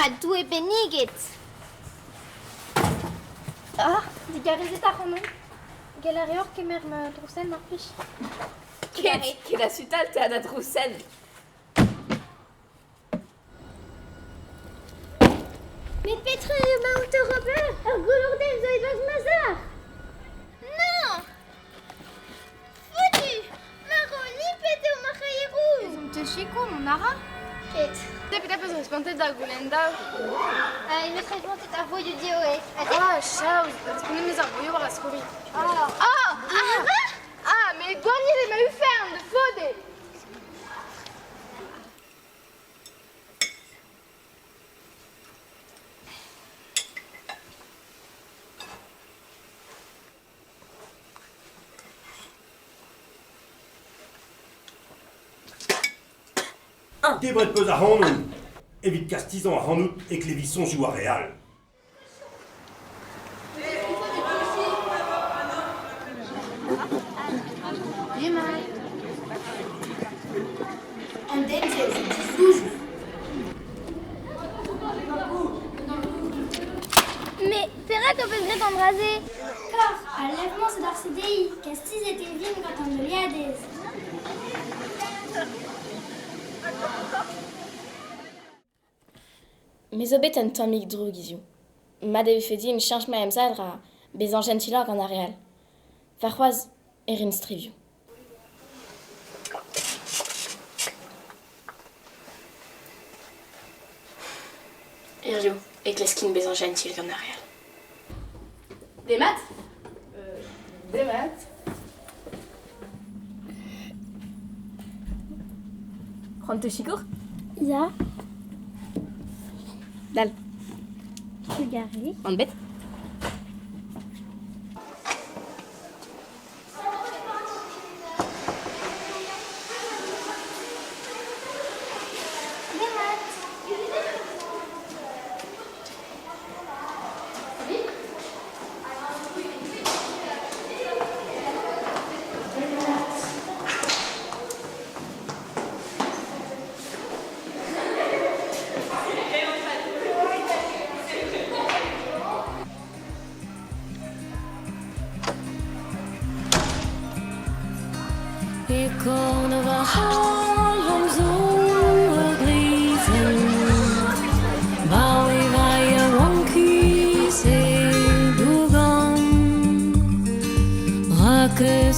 du e beniget. Ah, di garizet ar c'hanon. Galerior kemer ma droussen mar pich. Ket a sutal te da droussen. Met petre ma autorobe ar golourdel zo e vaz mazar. Non. Foutu. Maro lipet eo ma c'haierou. Ezom te chiko mon ara. Ket. Depet apes respontet da goulendao. Il me serait monté ta voix du dioé. Ah, chaos, parce qu'on est mes arboyaux par la scorie. Mais gagnez les mahus fermes de Fodé. Debret peus a c'hanon. Evit kastizan a c'hanout e klevison joue a real. An denzel, disouj. Mais Ferrat qu'on peut gret embraser. Kor, al levement c'est d'ar CDI, kastiz et une vin quand on me liadez. Me zo bet an tammig dro gizio. Ma deve fedi en chanj ma emzal ra bezan gentilor gant a real. Varc'hoaz erin strivio. Erio, e gleskin bezan gentil gant a real. Des maths Des maths. C'hoant te chikour? Ya, Dal, tu garé. an bet? Ik kon we halom zonder griezen. Bouw wij je wonkies in Dougan. Raken